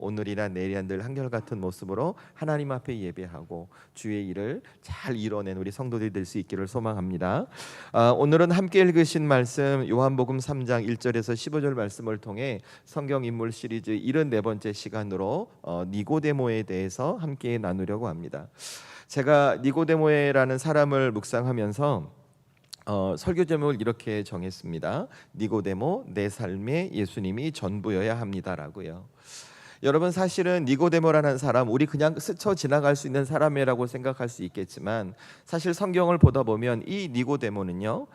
오늘이나 내일이나 늘 한결같은 모습으로 하나님 앞에 예배하고 주의 일을 잘 이뤄낸 우리 성도들이 될 수 있기를 소망합니다. 오늘은 함께 읽으신 말씀 요한복음 3장 1절에서 15절 말씀을 통해 성경 인물 시리즈 74번째 시간으로 니고데모에 대해서 함께 나누려고 합니다. 제가 니고데모라는 사람을 묵상하면서 설교 제목을 이렇게 정했습니다. 니고데모, 내 삶에 예수님이 전부여야 합니다라고요. 여러분, 사실은 니고데모라는 사람, 우리 그냥 스쳐 지나갈 수 있는 사람이라고 생각할 수 있겠지만 사실 성경을 보다 보면 이 니고데모는요,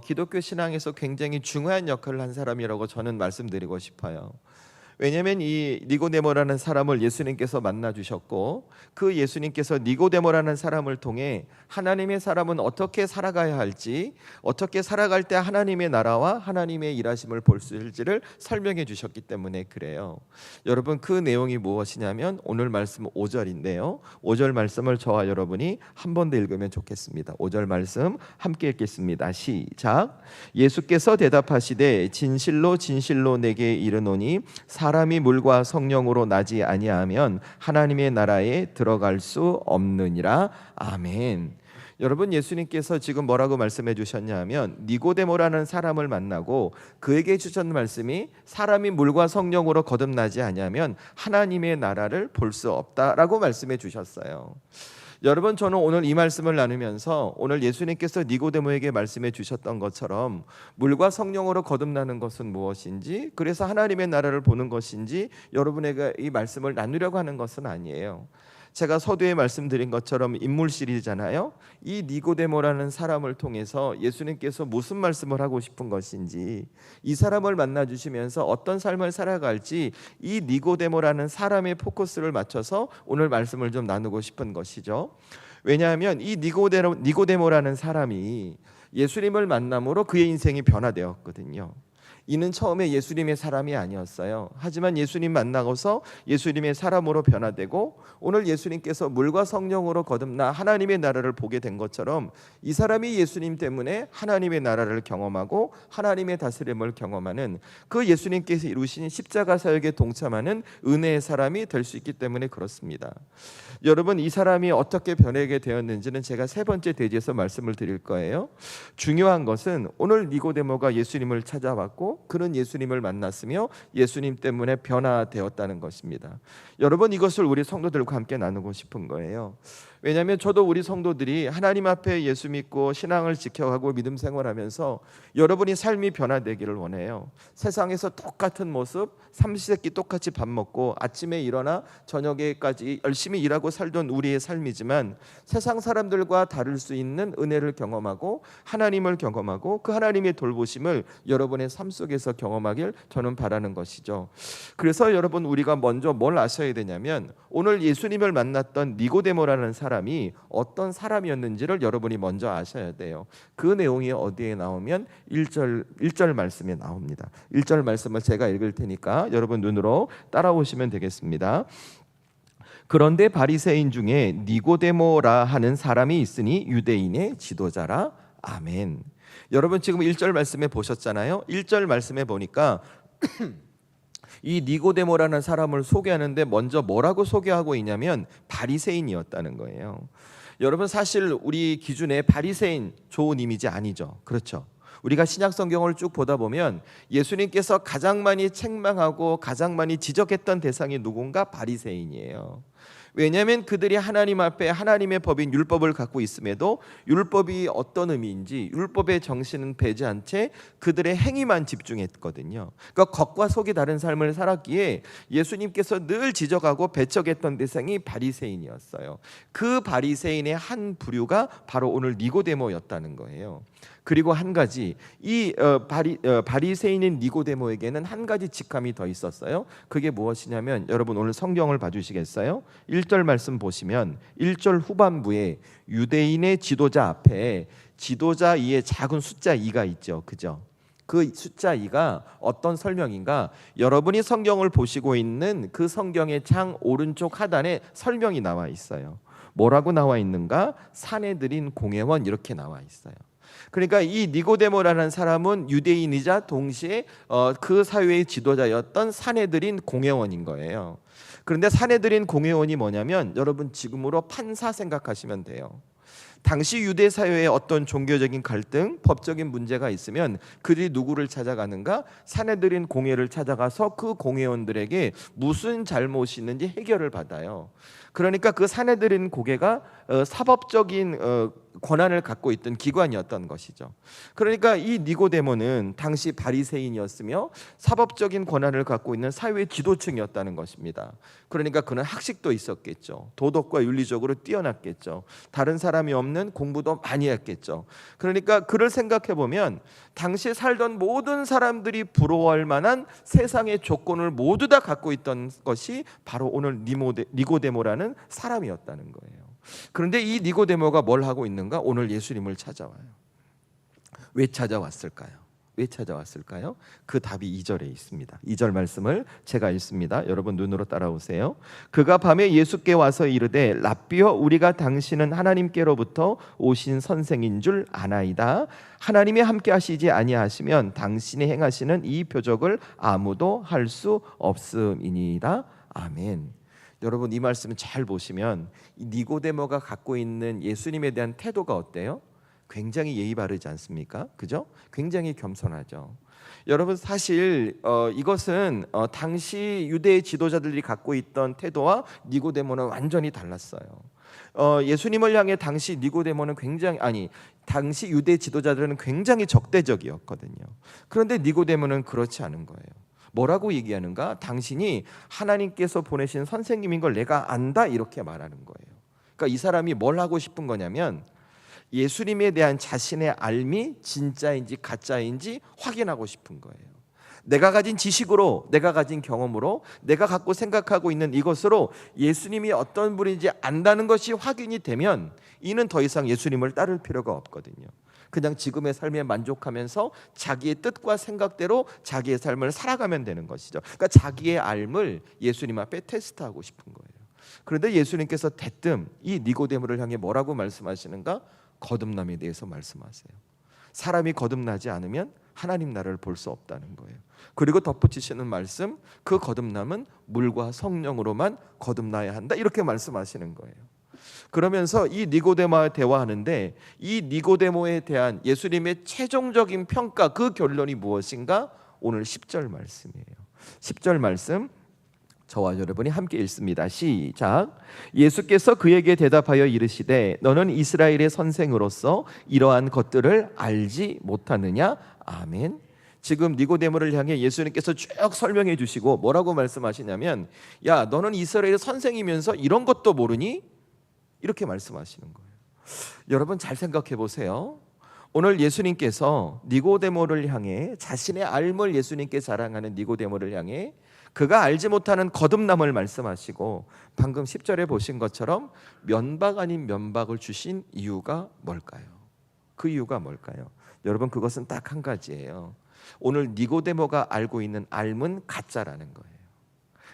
기독교 신앙에서 굉장히 중요한 역할을 한 사람이라고 저는 말씀드리고 싶어요. 왜냐하면 이 니고데모라는 사람을 예수님께서 만나 주셨고, 그 예수님께서 니고데모라는 사람을 통해 하나님의 사람은 어떻게 살아가야 할지, 어떻게 살아갈 때 하나님의 나라와 하나님의 일하심을 볼 수 있을지를 설명해 주셨기 때문에 그래요. 여러분, 그 내용이 무엇이냐면 오늘 말씀 5절인데요 5절 말씀을 저와 여러분이 한 번 더 읽으면 좋겠습니다. 5절 말씀 함께 읽겠습니다. 시작. 예수께서 대답하시되 진실로 진실로 내게 이르노니 사람이 물과 성령으로 나지 아니하면 하나님의 나라에 들어갈 수 없느니라. 아멘. 여러분, 예수님께서 지금 뭐라고 말씀해 주셨냐면 니고데모라는 사람을 만나고 그에게 주셨는 말씀이 사람이 물과 성령으로 거듭나지 아니하면 하나님의 나라를 볼 수 없다라고 말씀해 주셨어요. 여러분, 저는 오늘 이 말씀을 나누면서 오늘 예수님께서 니고데모에게 말씀해 주셨던 것처럼 물과 성령으로 거듭나는 것은 무엇인지, 그래서 하나님의 나라를 보는 것인지 여러분에게 이 말씀을 나누려고 하는 것은 아니에요. 제가 서두에 말씀드린 것처럼 인물 시리즈잖아요. 이 니고데모라는 사람을 통해서 예수님께서 무슨 말씀을 하고 싶은 것인지, 이 사람을 만나 주시면서 어떤 삶을 살아갈지 이 니고데모라는 사람의 포커스를 맞춰서 오늘 말씀을 좀 나누고 싶은 것이죠. 왜냐하면 이 니고데모라는 사람이 예수님을 만남으로 그의 인생이 변화되었거든요. 이는 처음에 예수님의 사람이 아니었어요. 하지만 예수님 만나고서 예수님의 사람으로 변화되고 오늘 예수님께서 물과 성령으로 거듭나 하나님의 나라를 보게 된 것처럼 이 사람이 예수님 때문에 하나님의 나라를 경험하고 하나님의 다스림을 경험하는, 그 예수님께서 이루신 십자가 사역에 동참하는 은혜의 사람이 될 수 있기 때문에 그렇습니다. 여러분, 이 사람이 어떻게 변하게 되었는지는 제가 세 번째 대지에서 말씀을 드릴 거예요. 중요한 것은 오늘 니고데모가 예수님을 찾아왔고 그는 예수님을 만났으며 예수님 때문에 변화되었다는 것입니다. 여러분, 이것을 우리 성도들과 함께 나누고 싶은 거예요. 왜냐하면 저도 우리 성도들이 하나님 앞에 예수 믿고 신앙을 지켜가고 믿음 생활하면서 여러분이 삶이 변화되기를 원해요. 세상에서 똑같은 모습, 삼시세끼 똑같이 밥 먹고 아침에 일어나 저녁에까지 열심히 일하고 살던 우리의 삶이지만 세상 사람들과 다를 수 있는 은혜를 경험하고 하나님을 경험하고 그 하나님의 돌보심을 여러분의 삶 속에서 경험하길 저는 바라는 것이죠. 그래서 여러분, 우리가 먼저 뭘 아셔야 되냐면 오늘 예수님을 만났던 니고데모라는 사람이 어떤 사람이었는지를 여러분이 먼저 아셔야 돼요. 그 내용이 어디에 나오면 1절 말씀에 나옵니다. 1절 말씀을 제가 읽을 테니까 여러분 눈으로 따라오시면 되겠습니다. 그런데 바리새인 중에 니고데모라 하는 사람이 있으니 유대인의 지도자라. 아멘. 여러분, 지금 1절 말씀에 보셨잖아요. 1절 말씀에 보니까 이 니고데모라는 사람을 소개하는데 먼저 뭐라고 소개하고 있냐면 바리새인이었다는 거예요. 여러분, 사실 우리 기준에 바리새인 좋은 이미지 아니죠. 그렇죠? 우리가 신약 성경을 쭉 보다 보면 예수님께서 가장 많이 책망하고 가장 많이 지적했던 대상이 누군가? 바리새인이에요. 왜냐하면 그들이 하나님 앞에 하나님의 법인 율법을 갖고 있음에도 율법이 어떤 의미인지 율법의 정신은 배지 않은 채 그들의 행위만 집중했거든요. 그러니까 겉과 속이 다른 삶을 살았기에 예수님께서 늘 지적하고 배척했던 대상이 바리새인이었어요. 그 바리새인의 한 부류가 바로 오늘 니고데모였다는 거예요. 그리고 한 가지, 이 바리새인인 니고데모에게는 한 가지 직함이 더 있었어요. 그게 무엇이냐면 여러분 오늘 성경을 봐주시겠어요? 1절 말씀 보시면 1절 후반부에 유대인의 지도자 앞에 지도자 이에 작은 숫자 2가 있죠. 그죠? 그 숫자 2가 어떤 설명인가? 여러분이 성경을 보시고 있는 그 성경의 창 오른쪽 하단에 설명이 나와 있어요. 뭐라고 나와 있는가? 사내들인 공회원, 이렇게 나와 있어요. 그러니까 이 니고데모라는 사람은 유대인이자 동시에 그 사회의 지도자였던 산헤드린 공회원인 거예요. 그런데 산헤드린 공회원이 뭐냐면 여러분 지금으로 판사 생각하시면 돼요. 당시 유대 사회에 어떤 종교적인 갈등, 법적인 문제가 있으면 그들이 누구를 찾아가는가? 산헤드린 공회를 찾아가서 그 공회원들에게 무슨 잘못이 있는지 해결을 받아요. 그러니까 그 산헤드린 공회가 사법적인 권한을 갖고 있던 기관이었던 것이죠. 그러니까 이 니고데모는 당시 바리새인이었으며 사법적인 권한을 갖고 있는 사회 지도층이었다는 것입니다. 그러니까 그는 학식도 있었겠죠. 도덕과 윤리적으로 뛰어났겠죠. 다른 사람이 없는 공부도 많이 했겠죠. 그러니까 그를 생각해 보면 당시에 살던 모든 사람들이 부러워할 만한 세상의 조건을 모두 다 갖고 있던 것이 바로 오늘 니고데모라는 사람이었다는 거예요. 그런데 이 니고데모가 뭘 하고 있는가? 오늘 예수님을 찾아와요. 왜 찾아왔을까요? 왜 찾아왔을까요? 그 답이 2절에 있습니다. 2절 말씀을 제가 읽습니다. 여러분 눈으로 따라오세요. 그가 밤에 예수께 와서 이르되 랍비여 우리가 당신은 하나님께로부터 오신 선생인 줄 아나이다. 하나님이 함께 하시지 아니하시면 당신이 행하시는 이 표적을 아무도 할 수 없음이니이다. 아멘. 여러분 이 말씀을 잘 보시면 니고데모가 갖고 있는 예수님에 대한 태도가 어때요? 굉장히 예의 바르지 않습니까? 그죠? 굉장히 겸손하죠. 여러분 사실 이것은 당시 유대 지도자들이 갖고 있던 태도와 니고데모는 완전히 달랐어요. 예수님을 향해 당시 니고데모는 당시 유대 지도자들은 굉장히 적대적이었거든요. 그런데 니고데모는 그렇지 않은 거예요. 뭐라고 얘기하는가? 당신이 하나님께서 보내신 선생님인 걸 내가 안다 이렇게 말하는 거예요. 그러니까 이 사람이 뭘 하고 싶은 거냐면 예수님에 대한 자신의 알미 진짜인지 가짜인지 확인하고 싶은 거예요. 내가 가진 지식으로, 내가 가진 경험으로, 내가 갖고 생각하고 있는 이것으로 예수님이 어떤 분인지 안다는 것이 확인이 되면 이는 더 이상 예수님을 따를 필요가 없거든요. 그냥 지금의 삶에 만족하면서 자기의 뜻과 생각대로 자기의 삶을 살아가면 되는 것이죠. 그러니까 자기의 알을 예수님 앞에 테스트하고 싶은 거예요. 그런데 예수님께서 대뜸 이 니고데모를 향해 뭐라고 말씀하시는가? 거듭남에 대해서 말씀하세요. 사람이 거듭나지 않으면 하나님 나라를 볼 수 없다는 거예요. 그리고 덧붙이시는 말씀, 그 거듭남은 물과 성령으로만 거듭나야 한다 이렇게 말씀하시는 거예요. 그러면서 이 니고데모와 대화하는데 이 니고데모에 대한 예수님의 최종적인 평가 그 결론이 무엇인가? 오늘 10절 말씀이에요. 10절 말씀 저와 여러분이 함께 읽습니다. 시작. 예수께서 그에게 대답하여 이르시되 너는 이스라엘의 선생으로서 이러한 것들을 알지 못하느냐? 아멘. 지금 니고데모를 향해 예수님께서 쭉 설명해 주시고 뭐라고 말씀하시냐면 야 너는 이스라엘의 선생이면서 이런 것도 모르니? 이렇게 말씀하시는 거예요. 여러분 잘 생각해 보세요. 오늘 예수님께서 니고데모를 향해 자신의 알을 예수님께 자랑하는 니고데모를 향해 그가 알지 못하는 거듭남을 말씀하시고 방금 10절에 보신 것처럼 면박 아닌 면박을 주신 이유가 뭘까요? 그 이유가 뭘까요? 여러분 그것은 딱 한 가지예요. 오늘 니고데모가 알고 있는 알은 가짜라는 거예요.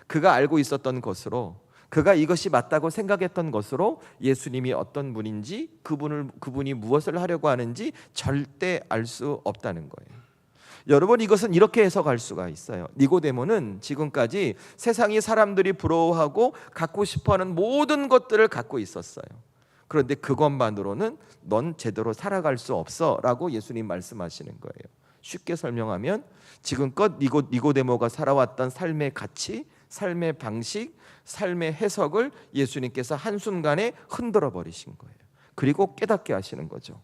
그가 알고 있었던 것으로 그가 이것이 맞다고 생각했던 것으로 예수님이 어떤 분인지 그분이 무엇을 하려고 하는지 절대 알 수 없다는 거예요. 여러분 이것은 이렇게 해석할 수가 있어요. 니고데모는 지금까지 세상이 사람들이 부러워하고 갖고 싶어하는 모든 것들을 갖고 있었어요. 그런데 그것만으로는 넌 제대로 살아갈 수 없어 라고 예수님 말씀하시는 거예요. 쉽게 설명하면 지금껏 니고데모가 살아왔던 삶의 가치, 삶의 방식, 삶의 해석을 예수님께서 한순간에 흔들어 버리신 거예요. 그리고 깨닫게 하시는 거죠.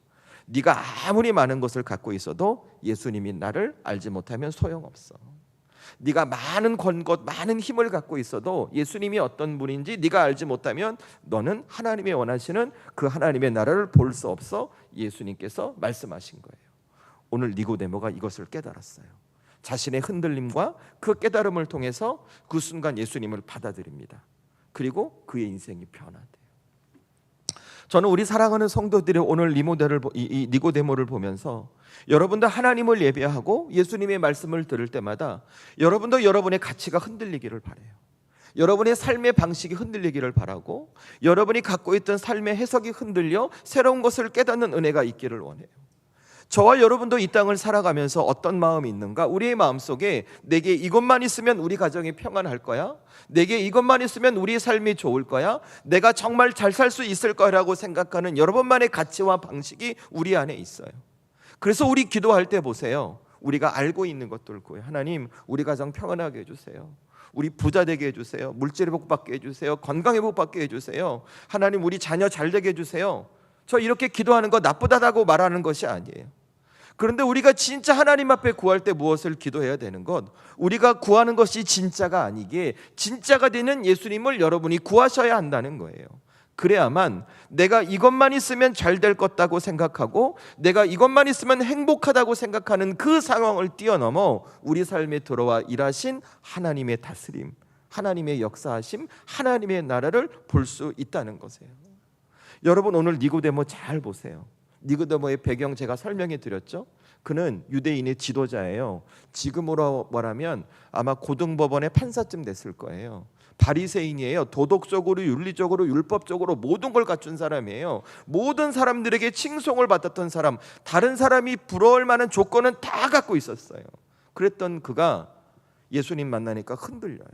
네가 아무리 많은 것을 갖고 있어도 예수님이 나를 알지 못하면 소용없어. 네가 많은 것, 많은 힘을 갖고 있어도 예수님이 어떤 분인지 네가 알지 못하면 너는 하나님이 원하시는 그 하나님의 나라를 볼 수 없어. 예수님께서 말씀하신 거예요. 오늘 니고데모가 이것을 깨달았어요. 자신의 흔들림과 그 깨달음을 통해서 그 순간 예수님을 받아들입니다. 그리고 그의 인생이 변화돼요. 저는 우리 사랑하는 성도들이 오늘 니고데모를 보면서 여러분도 하나님을 예배하고 예수님의 말씀을 들을 때마다 여러분도 여러분의 가치가 흔들리기를 바라요. 여러분의 삶의 방식이 흔들리기를 바라고 여러분이 갖고 있던 삶의 해석이 흔들려 새로운 것을 깨닫는 은혜가 있기를 원해요. 저와 여러분도 이 땅을 살아가면서 어떤 마음이 있는가? 우리의 마음속에 내게 이것만 있으면 우리 가정이 평안할 거야? 내게 이것만 있으면 우리 삶이 좋을 거야? 내가 정말 잘 살 수 있을 거라고 생각하는 여러분만의 가치와 방식이 우리 안에 있어요. 그래서 우리 기도할 때 보세요. 우리가 알고 있는 것들 고요. 하나님, 우리 가정 평안하게 해주세요. 우리 부자 되게 해주세요. 물질의 복 받게 해주세요. 건강의 복 받게 해주세요. 하나님, 우리 자녀 잘 되게 해주세요. 저 이렇게 기도하는 거 나쁘다고 말하는 것이 아니에요. 그런데 우리가 진짜 하나님 앞에 구할 때 무엇을 기도해야 되는 것? 우리가 구하는 것이 진짜가 아니게 진짜가 되는 예수님을 여러분이 구하셔야 한다는 거예요. 그래야만 내가 이것만 있으면 잘 될 것다고 생각하고 내가 이것만 있으면 행복하다고 생각하는 그 상황을 뛰어넘어 우리 삶에 들어와 일하신 하나님의 다스림, 하나님의 역사하심, 하나님의 나라를 볼 수 있다는 것이에요. 여러분, 오늘 니고데모 잘 보세요. 니고데모의 배경 제가 설명해 드렸죠. 그는 유대인의 지도자예요. 지금으로 말하면 아마 고등법원의 판사쯤 됐을 거예요. 바리새인이에요. 도덕적으로, 윤리적으로, 율법적으로 모든 걸 갖춘 사람이에요. 모든 사람들에게 칭송을 받았던 사람, 다른 사람이 부러울 만한 조건은 다 갖고 있었어요. 그랬던 그가 예수님 만나니까 흔들려요.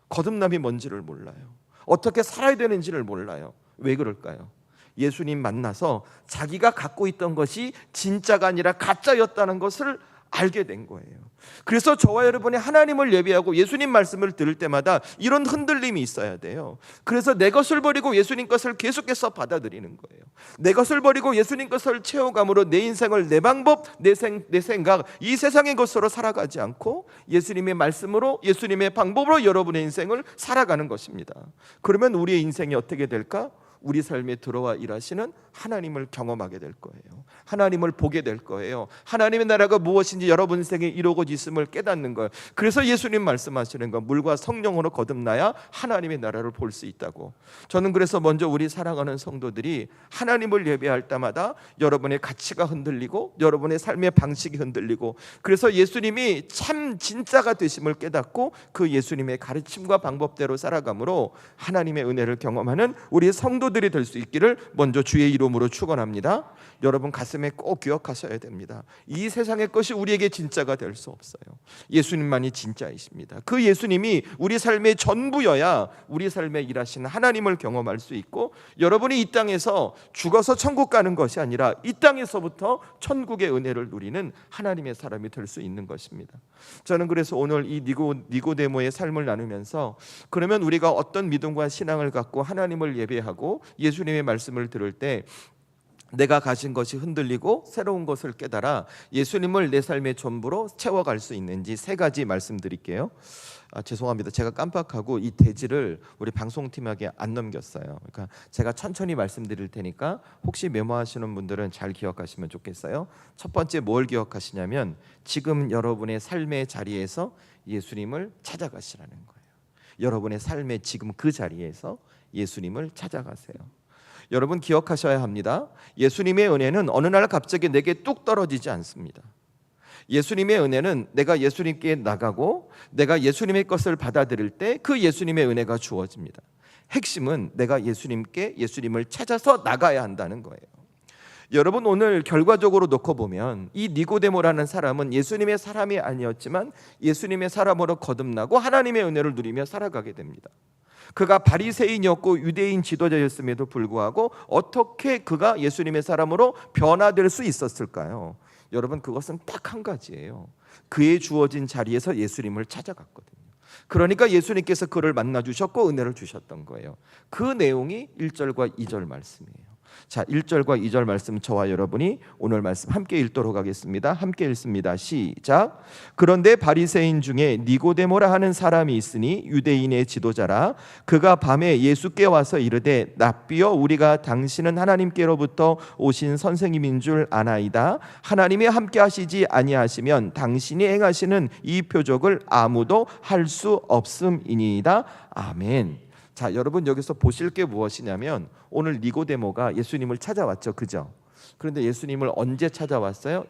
거듭남이 뭔지를 몰라요. 어떻게 살아야 되는지를 몰라요. 왜 그럴까요? 예수님 만나서 자기가 갖고 있던 것이 진짜가 아니라 가짜였다는 것을 알게 된 거예요. 그래서 저와 여러분이 하나님을 예배하고 예수님 말씀을 들을 때마다 이런 흔들림이 있어야 돼요. 그래서 내 것을 버리고 예수님 것을 계속해서 받아들이는 거예요. 내 것을 버리고 예수님 것을 채워감으로 내 인생을 내 방법, 내 생각, 이 세상의 것으로 살아가지 않고 예수님의 말씀으로, 예수님의 방법으로 여러분의 인생을 살아가는 것입니다. 그러면 우리의 인생이 어떻게 될까? 우리 삶에 들어와 일하시는 하나님을 경험하게 될 거예요. 하나님을 보게 될 거예요. 하나님의 나라가 무엇인지 여러분 인생에 이루어지고 있음을 깨닫는 거예요. 그래서 예수님 말씀하시는 건 물과 성령으로 거듭나야 하나님의 나라를 볼 수 있다고. 저는 그래서 먼저 우리 사랑하는 성도들이 하나님을 예배할 때마다 여러분의 가치가 흔들리고 여러분의 삶의 방식이 흔들리고, 그래서 예수님이 참 진짜가 되심을 깨닫고 그 예수님의 가르침과 방법대로 살아감으로 하나님의 은혜를 경험하는 우리 성도들이 될 수 있기를 먼저 주의 이름으로 축원합니다. 여러분 가슴에 꼭 기억하셔야 됩니다. 이 세상의 것이 우리에게 진짜가 될 수 없어요. 예수님만이 진짜이십니다. 그 예수님이 우리 삶의 전부여야 우리 삶에 일하시는 하나님을 경험할 수 있고, 여러분이 이 땅에서 죽어서 천국 가는 것이 아니라 이 땅에서부터 천국의 은혜를 누리는 하나님의 사람이 될 수 있는 것입니다. 저는 그래서 오늘 이 니고데모의 삶을 나누면서, 그러면 우리가 어떤 믿음과 신앙을 갖고 하나님을 예배하고 예수님의 말씀을 들을 때 내가 가진 것이 흔들리고 새로운 것을 깨달아 예수님을 내 삶의 전부로 채워갈 수 있는지 세 가지 말씀드릴게요. 죄송합니다. 제가 깜빡하고 이 대지를 우리 방송팀에게 안 넘겼어요. 그러니까 제가 천천히 말씀드릴 테니까 혹시 메모하시는 분들은 잘 기억하시면 좋겠어요. 첫 번째 뭘 기억하시냐면, 지금 여러분의 삶의 자리에서 예수님을 찾아가시라는 거예요. 여러분의 삶의 지금 그 자리에서 예수님을 찾아가세요. 여러분 기억하셔야 합니다. 예수님의 은혜는 어느 날 갑자기 내게 뚝 떨어지지 않습니다. 예수님의 은혜는 내가 예수님께 나가고 내가 예수님의 것을 받아들일 때 그 예수님의 은혜가 주어집니다. 핵심은 내가 예수님을 찾아서 나가야 한다는 거예요. 여러분, 오늘 결과적으로 놓고 보면 이 니고데모라는 사람은 예수님의 사람이 아니었지만 예수님의 사람으로 거듭나고 하나님의 은혜를 누리며 살아가게 됩니다. 그가 바리새인이었고 유대인 지도자였음에도 불구하고 어떻게 그가 예수님의 사람으로 변화될 수 있었을까요? 여러분, 그것은 딱 한 가지예요. 그의 주어진 자리에서 예수님을 찾아갔거든요. 그러니까 예수님께서 그를 만나 주셨고 은혜를 주셨던 거예요. 그 내용이 1절과 2절 말씀이에요. 자, 1절과 2절 말씀 저와 여러분이 오늘 말씀 함께 읽도록 하겠습니다. 함께 읽습니다. 시작. 그런데 바리새인 중에 니고데모라 하는 사람이 있으니 유대인의 지도자라. 그가 밤에 예수께 와서 이르되, 랍비여, 우리가 당신은 하나님께로부터 오신 선생님인 줄 아나이다. 하나님이 함께 하시지 아니하시면 당신이 행하시는 이 표적을 아무도 할 수 없음이니이다. 아멘. 자, 여러분 여기서 보실 게 무엇이냐면, 오늘 니고데모가 예수님을 찾아왔죠, 그죠? 그런데 예수님을 언제 찾아왔어요?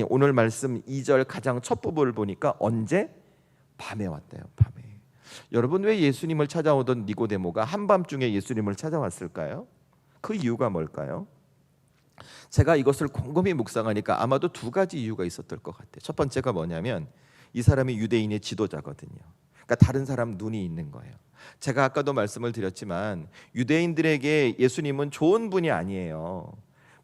오늘 말씀 2절 가장 첫 부분을 보니까 언제? 밤에 왔대요. 밤에. 여러분, 왜 예수님을 찾아오던 니고데모가 한밤중에 예수님을 찾아왔을까요? 그 이유가 뭘까요? 제가 이것을 곰곰이 묵상하니까 아마도 두 가지 이유가 있었을 것 같아요. 첫 번째가 뭐냐면 이 사람이 유대인의 지도자거든요. 그러니까 다른 사람 눈이 있는 거예요. 제가 아까도 말씀을 드렸지만 유대인들에게 예수님은 좋은 분이 아니에요.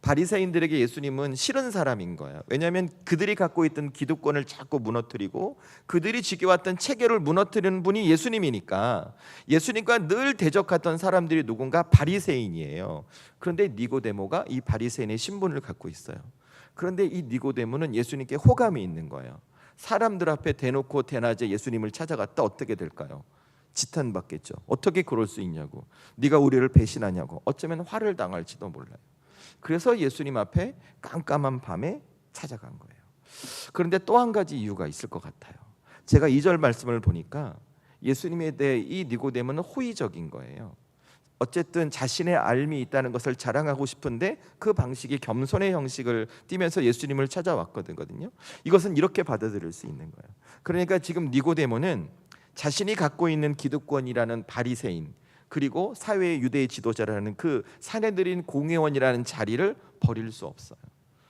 바리새인들에게 예수님은 싫은 사람인 거예요. 왜냐하면 그들이 갖고 있던 기득권을 자꾸 무너뜨리고 그들이 지켜왔던 체계를 무너뜨리는 분이 예수님이니까 예수님과 늘 대적했던 사람들이 누군가 바리새인이에요. 그런데 니고데모가 이 바리새인의 신분을 갖고 있어요. 그런데 이 니고데모는 예수님께 호감이 있는 거예요. 사람들 앞에 대놓고 대낮에 예수님을 찾아갔다 어떻게 될까요? 지탄받겠죠. 어떻게 그럴 수 있냐고. 네가 우리를 배신하냐고. 어쩌면 화를 당할지도 몰라요. 그래서 예수님 앞에 깜깜한 밤에 찾아간 거예요. 그런데 또 한 가지 이유가 있을 것 같아요. 제가 2절 말씀을 보니까 예수님에 대해 이 니고데모는 호의적인 거예요. 어쨌든 자신의 알미 있다는 것을 자랑하고 싶은데 그 방식이 겸손의 형식을 띠면서 예수님을 찾아왔거든요. 이것은 이렇게 받아들일 수 있는 거예요. 그러니까 지금 니고데모는 자신이 갖고 있는 기득권이라는 바리새인 그리고 사회의 유대의 지도자라는 그 사내들인 공회원이라는 자리를 버릴 수 없어요.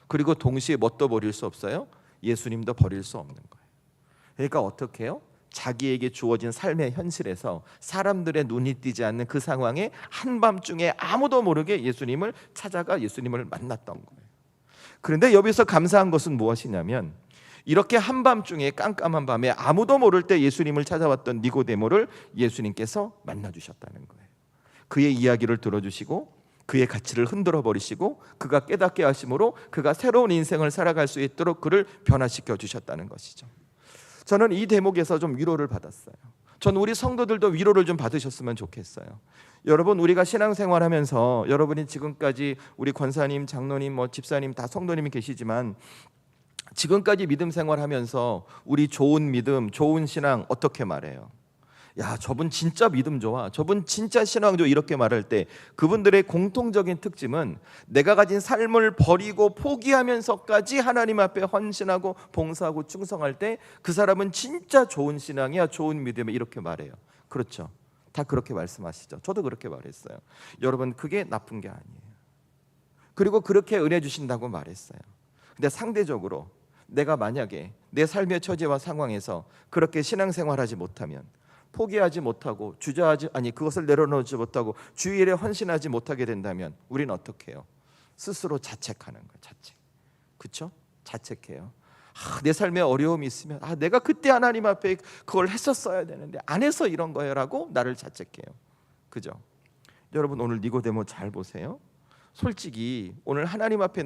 그리고 동시에 뭣도 버릴 수 없어요? 예수님도 버릴 수 없는 거예요. 그러니까 어떻게 해요? 자기에게 주어진 삶의 현실에서 사람들의 눈이 띄지 않는 그 상황에 한밤중에 아무도 모르게 예수님을 찾아가 예수님을 만났던 거예요. 그런데 여기서 감사한 것은 무엇이냐면 이렇게 한밤중에 깜깜한 밤에 아무도 모를 때 예수님을 찾아왔던 니고데모를 예수님께서 만나주셨다는 거예요. 그의 이야기를 들어주시고 그의 가치를 흔들어 버리시고 그가 깨닫게 하심으로 그가 새로운 인생을 살아갈 수 있도록 그를 변화시켜 주셨다는 것이죠. 저는 이 대목에서 좀 위로를 받았어요. 저는 우리 성도들도 위로를 좀 받으셨으면 좋겠어요. 여러분, 우리가 신앙생활하면서 여러분이 지금까지 우리 권사님, 장로님, 집사님 다 성도님이 계시지만 지금까지 믿음 생활하면서 우리 좋은 믿음, 좋은 신앙 어떻게 말해요? 야, 저분 진짜 믿음 좋아, 저분 진짜 신앙 좋아, 이렇게 말할 때 그분들의 공통적인 특징은 내가 가진 삶을 버리고 포기하면서까지 하나님 앞에 헌신하고 봉사하고 충성할 때 그 사람은 진짜 좋은 신앙이야, 좋은 믿음이야, 이렇게 말해요. 그렇죠? 다 그렇게 말씀하시죠. 저도 그렇게 말했어요. 여러분, 그게 나쁜 게 아니에요. 그리고 그렇게 은혜 주신다고 말했어요. 근데 상대적으로 내가 만약에 내 삶의 처지와 상황에서 그렇게 신앙생활하지 못하면, 포기하지 못하고 그것을 내려놓지 못하고 주일에 헌신하지 못하게 된다면 우리는 어떻게 해요? 스스로 자책하는 거예요. 자책. 그렇죠? 자책해요. 내 삶에 어려움이 있으면 내가 그때 하나님 앞에 그걸 했었어야 되는데 안 해서 이런 거예요라고 나를 자책해요. 그죠? 여러분, 오늘 니고데모 잘 보세요. 솔직히 오늘 하나님 앞에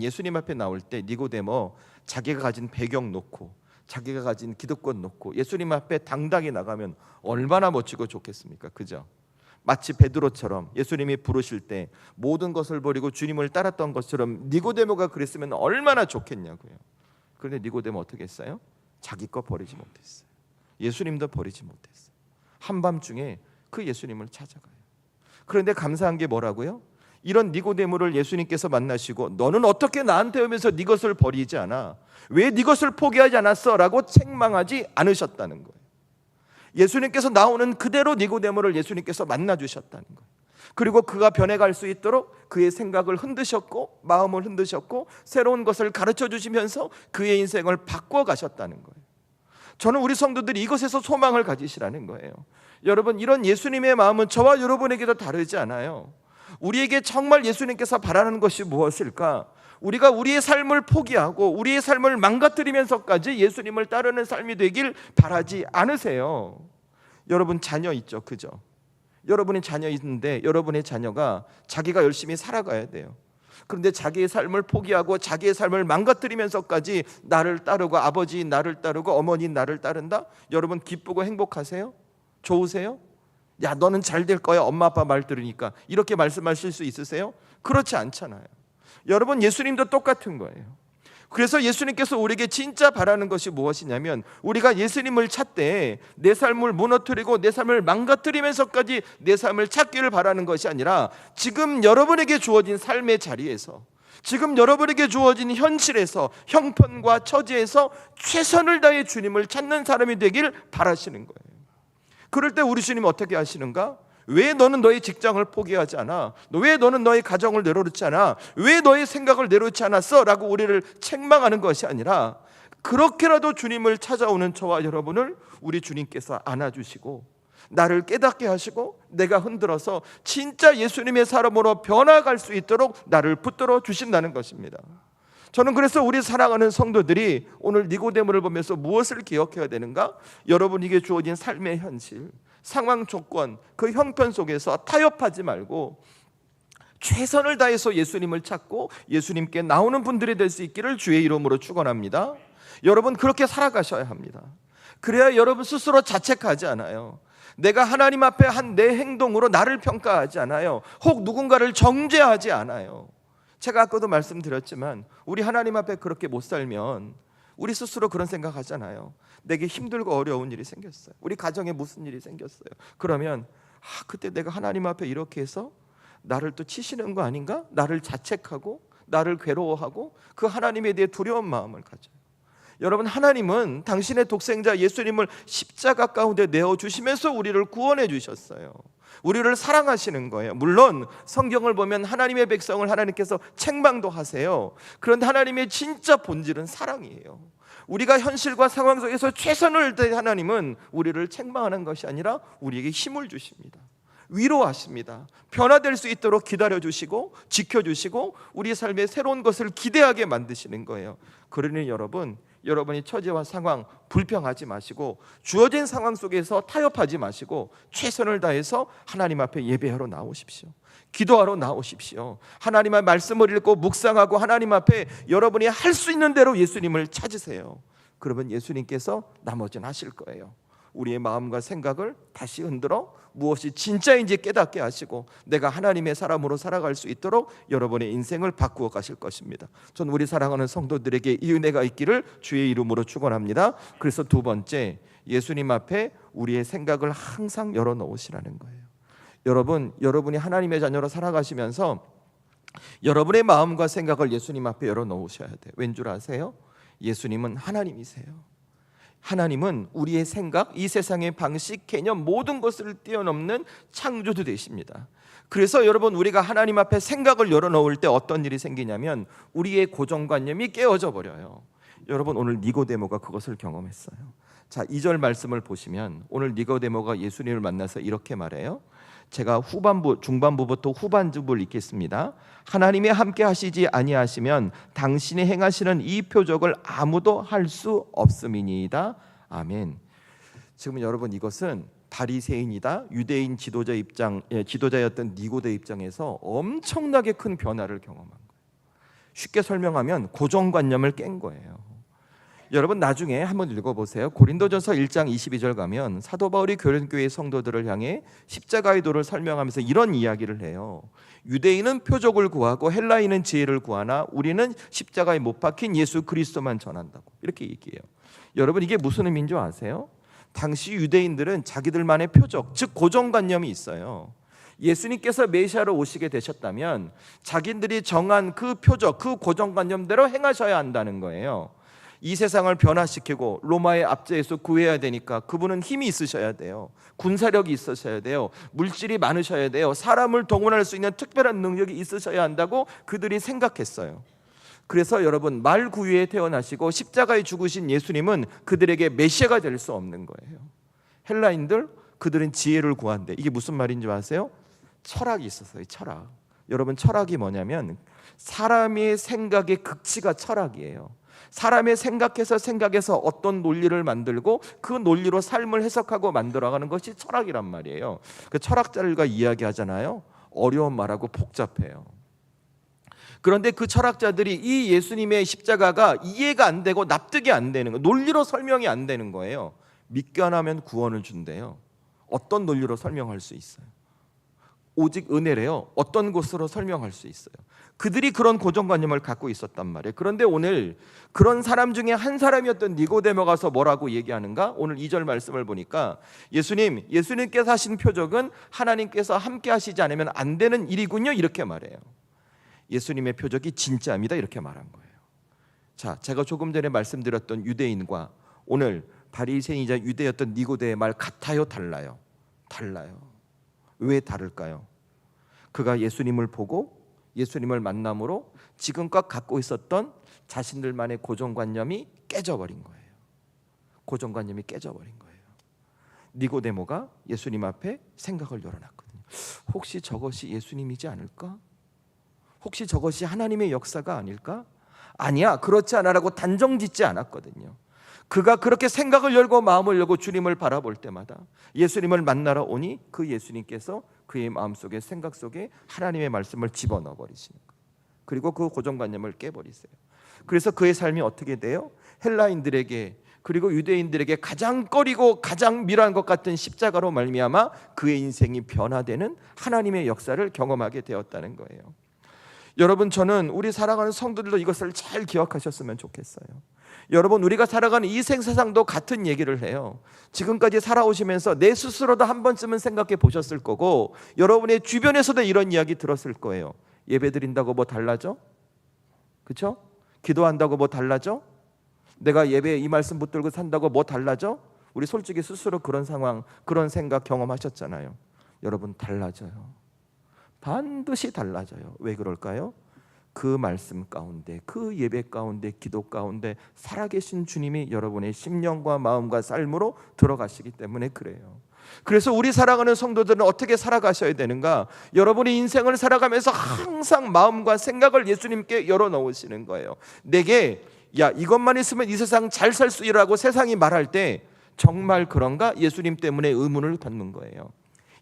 예수님 앞에 나올 때 니고데모 자기가 가진 배경 놓고 자기가 가진 기득권 놓고 예수님 앞에 당당히 나가면 얼마나 멋지고 좋겠습니까? 그죠? 마치 베드로처럼 예수님이 부르실 때 모든 것을 버리고 주님을 따랐던 것처럼 니고데모가 그랬으면 얼마나 좋겠냐고요. 그런데 니고데모 어떻게 했어요? 자기 거 버리지 못했어요. 예수님도 버리지 못했어요. 한밤중에 그 예수님을 찾아가요. 그런데 감사한 게 뭐라고요? 이런 니고데모를 예수님께서 만나시고 너는 어떻게 나한테 오면서 네 것을 버리지 않아? 왜 네 것을 포기하지 않았어? 라고 책망하지 않으셨다는 거예요. 예수님께서 나오는 그대로 니고데모를 예수님께서 만나주셨다는 거예요. 그리고 그가 변해갈 수 있도록 그의 생각을 흔드셨고 마음을 흔드셨고 새로운 것을 가르쳐 주시면서 그의 인생을 바꿔 가셨다는 거예요. 저는 우리 성도들이 이것에서 소망을 가지시라는 거예요. 여러분, 이런 예수님의 마음은 저와 여러분에게도 다르지 않아요. 우리에게 정말 예수님께서 바라는 것이 무엇일까? 우리가 우리의 삶을 포기하고 우리의 삶을 망가뜨리면서까지 예수님을 따르는 삶이 되길 바라지 않으세요. 여러분 자녀 있죠, 그죠? 여러분이 자녀 있는데 여러분의 자녀가 자기가 열심히 살아가야 돼요. 그런데 자기의 삶을 포기하고 자기의 삶을 망가뜨리면서까지 나를 따르고 아버지 나를 따르고 어머니 나를 따른다? 여러분 기쁘고 행복하세요? 좋으세요? 야, 너는 잘 될 거야, 엄마 아빠 말 들으니까, 이렇게 말씀하실 수 있으세요? 그렇지 않잖아요. 여러분, 예수님도 똑같은 거예요. 그래서 예수님께서 우리에게 진짜 바라는 것이 무엇이냐면 우리가 예수님을 찾되 내 삶을 무너뜨리고 내 삶을 망가뜨리면서까지 내 삶을 찾기를 바라는 것이 아니라 지금 여러분에게 주어진 삶의 자리에서, 지금 여러분에게 주어진 현실에서, 형편과 처지에서 최선을 다해 주님을 찾는 사람이 되길 바라시는 거예요. 그럴 때 우리 주님 어떻게 하시는가? 왜 너는 너의 직장을 포기하지 않아? 왜 너는 너의 가정을 내려놓지 않아? 왜 너의 생각을 내려놓지 않았어? 라고 우리를 책망하는 것이 아니라, 그렇게라도 주님을 찾아오는 저와 여러분을 우리 주님께서 안아주시고 나를 깨닫게 하시고 내가 흔들어서 진짜 예수님의 사람으로 변화갈 수 있도록 나를 붙들어 주신다는 것입니다. 저는 그래서 우리 사랑하는 성도들이 오늘 니고데모를 보면서 무엇을 기억해야 되는가? 여러분에게 주어진 삶의 현실, 상황 조건, 그 형편 속에서 타협하지 말고 최선을 다해서 예수님을 찾고 예수님께 나오는 분들이 될 수 있기를 주의 이름으로 축원합니다. 여러분, 그렇게 살아가셔야 합니다. 그래야 여러분 스스로 자책하지 않아요. 내가 하나님 앞에 한 내 행동으로 나를 평가하지 않아요. 혹 누군가를 정죄하지 않아요. 제가 아까도 말씀드렸지만 우리 하나님 앞에 그렇게 못 살면 우리 스스로 그런 생각하잖아요. 내게 힘들고 어려운 일이 생겼어요. 우리 가정에 무슨 일이 생겼어요. 그러면 그때 내가 하나님 앞에 이렇게 해서 나를 또 치시는 거 아닌가? 나를 자책하고 나를 괴로워하고 그 하나님에 대해 두려운 마음을 가져요. 여러분, 하나님은 당신의 독생자 예수님을 십자가 가운데 내어주시면서 우리를 구원해 주셨어요. 우리를 사랑하시는 거예요. 물론 성경을 보면 하나님의 백성을 하나님께서 책망도 하세요. 그런데 하나님의 진짜 본질은 사랑이에요. 우리가 현실과 상황 속에서 최선을 다해 하나님은 우리를 책망하는 것이 아니라 우리에게 힘을 주십니다. 위로하십니다. 변화될 수 있도록 기다려주시고 지켜주시고 우리 삶에 새로운 것을 기대하게 만드시는 거예요. 그러니 여러분이 처지와 상황 불평하지 마시고 주어진 상황 속에서 타협하지 마시고 최선을 다해서 하나님 앞에 예배하러 나오십시오. 기도하러 나오십시오. 하나님의 말씀을 읽고 묵상하고 하나님 앞에 여러분이 할 수 있는 대로 예수님을 찾으세요. 그러면 예수님께서 나머지는 하실 거예요. 우리의 마음과 생각을 다시 흔들어 무엇이 진짜인지 깨닫게 하시고 내가 하나님의 사람으로 살아갈 수 있도록 여러분의 인생을 바꾸어 가실 것입니다. 전 우리 사랑하는 성도들에게 이 은혜가 있기를 주의 이름으로 축원합니다. 그래서 두 번째, 예수님 앞에 우리의 생각을 항상 열어놓으시라는 거예요. 여러분이 하나님의 자녀로 살아가시면서 여러분의 마음과 생각을 예수님 앞에 열어놓으셔야 돼요. 왠 줄 아세요? 예수님은 하나님이세요. 하나님은 우리의 생각, 이 세상의 방식, 개념 모든 것을 뛰어넘는 창조주 되십니다. 그래서 여러분, 우리가 하나님 앞에 생각을 열어놓을 때 어떤 일이 생기냐면 우리의 고정관념이 깨어져 버려요. 여러분, 오늘 니고데모가 그것을 경험했어요. 자, 2절 말씀을 보시면 오늘 니고데모가 예수님을 만나서 이렇게 말해요. 제가 중반부부터 후반부를 읽겠습니다. 하나님이 함께 하시지 아니하시면 당신이 행하시는 이 표적을 아무도 할 수 없음이니이다. 아멘. 지금 여러분, 이것은 바리새인이다 유대인 지도자였던 니고데 입장에서 엄청나게 큰 변화를 경험한 거예요. 쉽게 설명하면 고정관념을 깬 거예요. 여러분, 나중에 한번 읽어보세요. 고린도전서 1장 22절 가면 사도 바울이 고린도교회 성도들을 향해 십자가의 도를 설명하면서 이런 이야기를 해요. 유대인은 표적을 구하고 헬라인은 지혜를 구하나 우리는 십자가에 못 박힌 예수 그리스도만 전한다고, 이렇게 얘기해요. 여러분, 이게 무슨 의미인 줄 아세요? 당시 유대인들은 자기들만의 표적, 즉 고정관념이 있어요. 예수님께서 메시아로 오시게 되셨다면 자기들이 정한 그 표적, 그 고정관념대로 행하셔야 한다는 거예요. 이 세상을 변화시키고 로마의 압제에서 구해야 되니까 그분은 힘이 있으셔야 돼요. 군사력이 있으셔야 돼요. 물질이 많으셔야 돼요. 사람을 동원할 수 있는 특별한 능력이 있으셔야 한다고 그들이 생각했어요. 그래서 여러분, 말구유에 태어나시고 십자가에 죽으신 예수님은 그들에게 메시아가 될 수 없는 거예요. 헬라인들, 그들은 지혜를 구한대. 이게 무슨 말인지 아세요? 철학이 있었어요. 철학. 여러분, 철학이 뭐냐면 사람의 생각의 극치가 철학이에요. 사람의 생각해서 어떤 논리를 만들고 그 논리로 삶을 해석하고 만들어가는 것이 철학이란 말이에요. 그 철학자들과 이야기하잖아요. 어려운 말하고 복잡해요. 그런데 그 철학자들이 이 예수님의 십자가가 이해가 안 되고 납득이 안 되는 거예요. 논리로 설명이 안 되는 거예요. 믿겨나면 구원을 준대요. 어떤 논리로 설명할 수 있어요? 오직 은혜래요. 어떤 것으로 설명할 수 있어요? 그들이 그런 고정관념을 갖고 있었단 말이에요. 그런데 오늘 그런 사람 중에 한 사람이었던 니고데모가 가서 뭐라고 얘기하는가? 오늘 2절 말씀을 보니까 예수님께서 하신 표적은 하나님께서 함께 하시지 않으면 안 되는 일이군요, 이렇게 말해요. 예수님의 표적이 진짜입니다, 이렇게 말한 거예요. 자, 제가 조금 전에 말씀드렸던 유대인과 오늘 바리새인이자 유대였던 니고데의 말 같아요, 달라요? 달라요. 왜 다를까요? 그가 예수님을 보고 예수님을 만남으로 지금껏 갖고 있었던 자신들만의 고정관념이 깨져버린 거예요. 고정관념이 깨져버린 거예요. 니고데모가 예수님 앞에 생각을 열어놨거든요. 혹시 저것이 예수님이지 않을까? 혹시 저것이 하나님의 역사가 아닐까? 아니야, 그렇지 않아라고 단정짓지 않았거든요. 그가 그렇게 생각을 열고 마음을 열고 주님을 바라볼 때마다 예수님을 만나러 오니 그 예수님께서 그의 마음속에 생각 속에 하나님의 말씀을 집어넣어 버리시는 거예요. 그리고 그 고정관념을 깨버리세요. 그래서 그의 삶이 어떻게 돼요? 헬라인들에게 그리고 유대인들에게 가장 꺼리고 가장 미련한 것 같은 십자가로 말미암아 그의 인생이 변화되는 하나님의 역사를 경험하게 되었다는 거예요. 여러분, 저는 우리 살아가는 성도들도 이것을 잘 기억하셨으면 좋겠어요. 여러분, 우리가 살아가는 이 생사상도 같은 얘기를 해요. 지금까지 살아오시면서 내 스스로도 한 번쯤은 생각해 보셨을 거고 여러분의 주변에서도 이런 이야기 들었을 거예요. 예배 드린다고 뭐 달라져? 그렇죠? 기도한다고 뭐 달라져? 내가 예배에 이 말씀 붙들고 산다고 뭐 달라져? 우리 솔직히 스스로 그런 상황, 그런 생각 경험하셨잖아요. 여러분, 달라져요. 반드시 달라져요. 왜 그럴까요? 그 말씀 가운데, 그 예배 가운데, 기도 가운데 살아계신 주님이 여러분의 심령과 마음과 삶으로 들어가시기 때문에 그래요. 그래서 우리 살아가는 성도들은 어떻게 살아가셔야 되는가? 여러분의 인생을 살아가면서 항상 마음과 생각을 예수님께 열어놓으시는 거예요. 내게 야, 이것만 있으면 이 세상 잘 살 수 있라고 세상이 말할 때 정말 그런가? 예수님 때문에 의문을 갖는 거예요.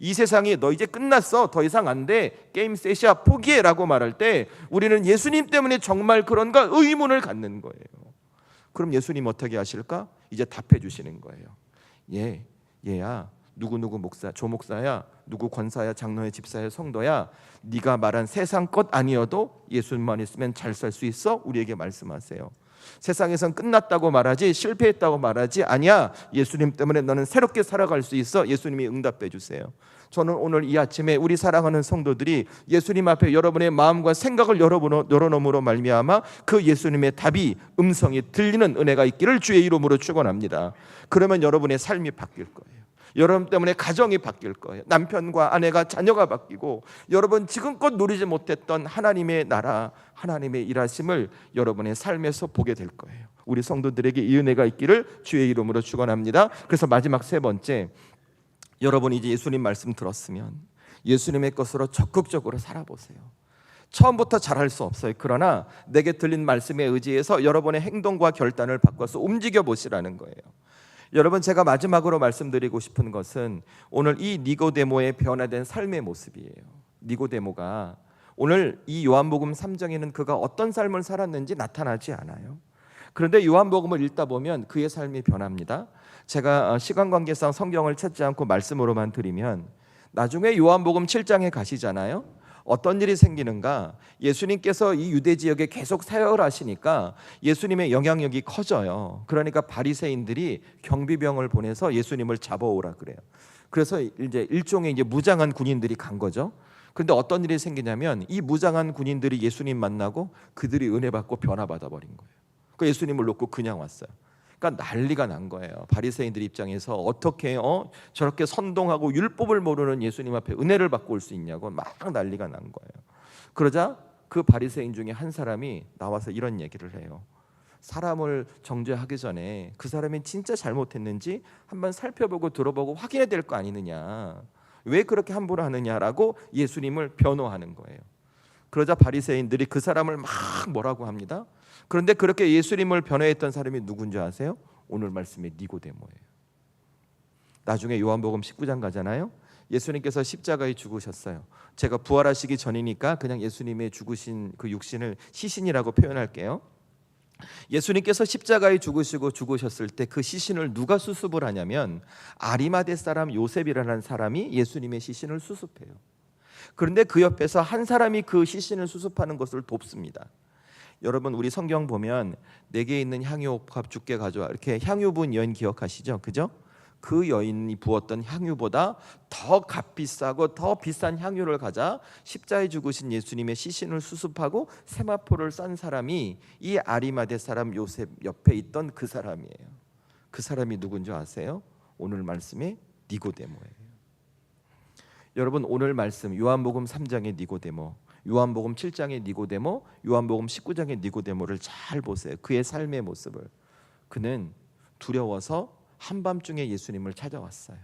이 세상이 너 이제 끝났어, 더 이상 안 돼, 게임 셋이야, 포기해 라고 말할 때 우리는 예수님 때문에 정말 그런가 의문을 갖는 거예요. 그럼 예수님 어떻게 하실까? 이제 답해 주시는 거예요. 얘야, 누구누구 목사, 조 목사야, 누구 권사야, 장로야, 집사야, 성도야, 네가 말한 세상 것 아니어도 예수님만 있으면 잘 살 수 있어? 우리에게 말씀하세요. 세상에선 끝났다고 말하지 실패했다고 말하지 아니야. 예수님 때문에 너는 새롭게 살아갈 수 있어. 예수님이 응답해 주세요. 저는 오늘 이 아침에 우리 사랑하는 성도들이 예수님 앞에 여러분의 마음과 생각을 열어놓음으로 말미암아 그 예수님의 답이 음성이 들리는 은혜가 있기를 주의 이름으로 축원합니다. 그러면 여러분의 삶이 바뀔 거예요. 여러분 때문에 가정이 바뀔 거예요. 남편과 아내가, 자녀가 바뀌고 여러분 지금껏 누리지 못했던 하나님의 나라, 하나님의 일하심을 여러분의 삶에서 보게 될 거예요. 우리 성도들에게 이 은혜가 있기를 주의 이름으로 축원합니다. 그래서 마지막 세 번째, 여러분이 이제 예수님 말씀 들었으면 예수님의 것으로 적극적으로 살아보세요. 처음부터 잘할 수 없어요. 그러나 내게 들린 말씀에 의지해서 여러분의 행동과 결단을 바꿔서 움직여 보시라는 거예요. 여러분, 제가 마지막으로 말씀드리고 싶은 것은 오늘 이 니고데모의 변화된 삶의 모습이에요. 니고데모가 오늘 이 요한복음 3장에는 그가 어떤 삶을 살았는지 나타나지 않아요. 그런데 요한복음을 읽다 보면 그의 삶이 변합니다. 제가 시간 관계상 성경을 찾지 않고 말씀으로만 드리면 나중에 요한복음 7장에 가시잖아요. 어떤 일이 생기는가? 예수님께서 이 유대 지역에 계속 사역을 하시니까 예수님의 영향력이 커져요. 그러니까 바리새인들이 경비병을 보내서 예수님을 잡아오라 그래요. 그래서 이제 일종의 이제 무장한 군인들이 간 거죠. 그런데 어떤 일이 생기냐면 이 무장한 군인들이 예수님 만나고 그들이 은혜 받고 변화받아 버린 거예요. 그 예수님을 놓고 그냥 왔어요. 그러니까 난리가 난 거예요. 바리새인들 입장에서 어떻게 저렇게 선동하고 율법을 모르는 예수님 앞에 은혜를 받고 올 수 있냐고 막 난리가 난 거예요. 그러자 그 바리새인 중에 한 사람이 나와서 이런 얘기를 해요. 사람을 정죄하기 전에 그 사람이 진짜 잘못했는지 한번 살펴보고 들어보고 확인해야 될 거 아니느냐, 왜 그렇게 함부로 하느냐라고 예수님을 변호하는 거예요. 그러자 바리새인들이 그 사람을 막 뭐라고 합니다. 그런데 그렇게 예수님을 변호했던 사람이 누군지 아세요? 오늘 말씀의 니고데모예요. 나중에 요한복음 19장 가잖아요. 예수님께서 십자가에 죽으셨어요. 제가 부활하시기 전이니까 그냥 예수님의 죽으신 그 육신을 시신이라고 표현할게요. 예수님께서 십자가에 죽으셨을 때 그 시신을 누가 수습을 하냐면 아리마대 사람 요셉이라는 사람이 예수님의 시신을 수습해요. 그런데 그 옆에서 한 사람이 그 시신을 수습하는 것을 돕습니다. 여러분, 우리 성경 보면 내게 있는 향유옥합 주께 가져와, 이렇게 향유 부은 여인 기억하시죠? 그죠? 그 여인이 부었던 향유보다 더 값비싸고 더 비싼 향유를 가져 십자가에 죽으신 예수님의 시신을 수습하고 세마포를 싼 사람이 이 아리마대 사람 요셉 옆에 있던 그 사람이에요. 그 사람이 누군지 아세요? 오늘 말씀의 니고데모예요. 여러분 오늘 말씀 요한복음 3장의 니고데모, 요한복음 7장의 니고데모, 요한복음 19장의 니고데모를 잘 보세요. 그의 삶의 모습을. 그는 두려워서 한밤중에 예수님을 찾아왔어요.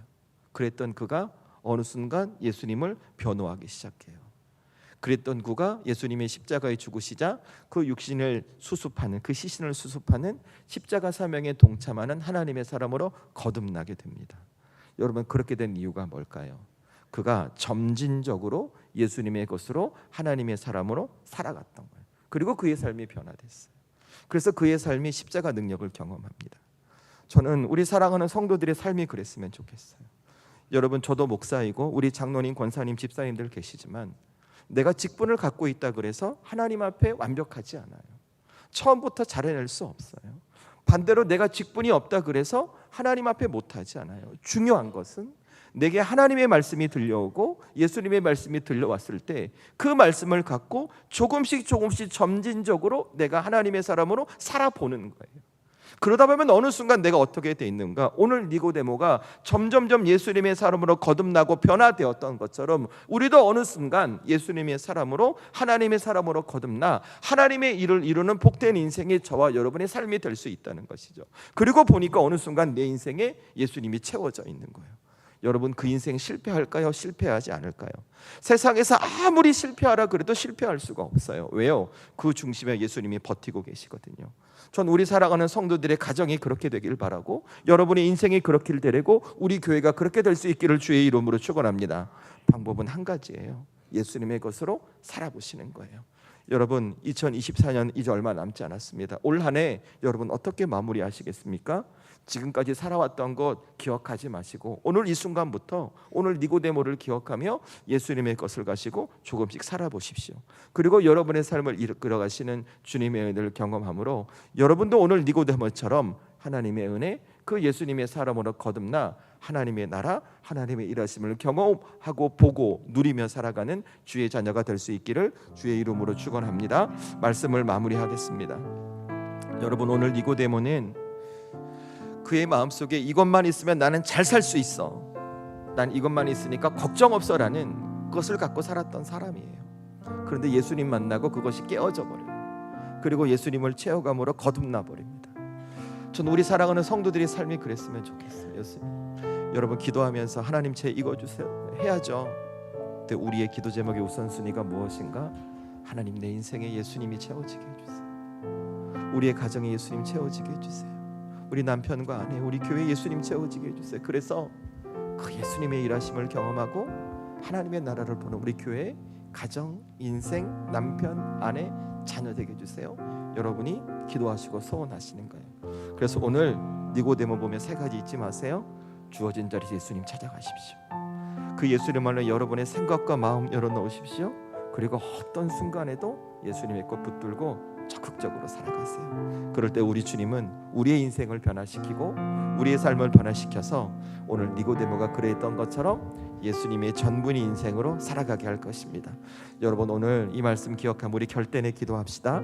그랬던 그가 어느 순간 예수님을 변호하기 시작해요. 그랬던 그가 예수님의 십자가에 죽으시자 그 육신을 수습하는, 그 시신을 수습하는 십자가 사명에 동참하는 하나님의 사람으로 거듭나게 됩니다. 여러분 그렇게 된 이유가 뭘까요? 그가 점진적으로 예수님의 것으로 하나님의 사람으로 살아갔던 거예요. 그리고 그의 삶이 변화됐어요. 그래서 그의 삶이 십자가 능력을 경험합니다. 저는 우리 사랑하는 성도들의 삶이 그랬으면 좋겠어요. 여러분 저도 목사이고 우리 장로님, 권사님, 집사님들 계시지만 내가 직분을 갖고 있다 그래서 하나님 앞에 완벽하지 않아요. 처음부터 잘해낼 수 없어요. 반대로 내가 직분이 없다 그래서 하나님 앞에 못하지 않아요. 중요한 것은 내게 하나님의 말씀이 들려오고 예수님의 말씀이 들려왔을 때 그 말씀을 갖고 조금씩 점진적으로 내가 하나님의 사람으로 살아보는 거예요. 그러다 보면 어느 순간 내가 어떻게 돼 있는가? 오늘 니고데모가 점점점 예수님의 사람으로 거듭나고 변화되었던 것처럼 우리도 어느 순간 예수님의 사람으로, 하나님의 사람으로 거듭나 하나님의 일을 이루는 복된 인생이 저와 여러분의 삶이 될 수 있다는 것이죠. 그리고 보니까 어느 순간 내 인생에 예수님이 채워져 있는 거예요. 여러분 그 인생 실패할까요? 실패하지 않을까요? 세상에서 아무리 실패하라 그래도 실패할 수가 없어요. 왜요? 그 중심에 예수님이 버티고 계시거든요. 전 우리 살아가는 성도들의 가정이 그렇게 되길 바라고, 여러분의 인생이 그렇게 되고 우리 교회가 그렇게 될 수 있기를 주의 이름으로 축원합니다. 방법은 한 가지예요. 예수님의 것으로 살아보시는 거예요. 여러분 2024년 이제 얼마 남지 않았습니다. 올 한 해 여러분 어떻게 마무리하시겠습니까? 지금까지 살아왔던 것 기억하지 마시고 오늘 이 순간부터 오늘 니고데모를 기억하며 예수님의 것을 가시고 조금씩 살아보십시오. 그리고 여러분의 삶을 이끌어가시는 주님의 은혜를 경험함으로 여러분도 오늘 니고데모처럼 하나님의 은혜, 그 예수님의 사람으로 거듭나 하나님의 나라, 하나님의 일하심을 경험하고 보고 누리며 살아가는 주의 자녀가 될 수 있기를 주의 이름으로 축원합니다. 말씀을 마무리하겠습니다. 여러분 오늘 니고데모는 그의 마음속에 이것만 있으면 나는 잘 살 수 있어, 난 이것만 있으니까 걱정 없어라는 것을 갖고 살았던 사람이에요. 그런데 예수님 만나고 그것이 깨어져 버려요. 그리고 예수님을 채워감으로 거듭나 버립니다. 전 우리 사랑하는 성도들의 삶이 그랬으면 좋겠어요. 여러분 기도하면서 하나님 제 이거 주세요 해야죠. 근데 우리의 기도 제목의 우선순위가 무엇인가? 하나님 내 인생에 예수님이 채워지게 해주세요. 우리의 가정에 예수님 채워지게 해주세요. 우리 남편과 아내, 우리 교회 예수님 채워지게 해주세요. 그래서 그 예수님의 일하심을 경험하고 하나님의 나라를 보는 우리 교회, 가정, 인생, 남편, 아내, 자녀 되게 해주세요. 여러분이 기도하시고 소원하시는 거예요. 그래서 오늘 니고데모 보면 세 가지 잊지 마세요. 주어진 자리에서 예수님 찾아가십시오. 그 예수님만로 여러분의 생각과 마음 열어놓으십시오. 그리고 어떤 순간에도 예수님의 꽃 붙들고 적극적으로 살아가세요. 그럴 때 우리 주님은 우리의 인생을 변화시키고 우리의 삶을 변화시켜서 오늘 니고데모가 그랬던 것처럼 예수님의 전분의 인생으로 살아가게 할 것입니다. 여러분 오늘 이 말씀 기억하면 우리 결단에 기도합시다.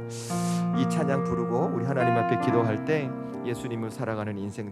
이 찬양 부르고 우리 하나님 앞에 기도할 때 예수님을 살아가는 인생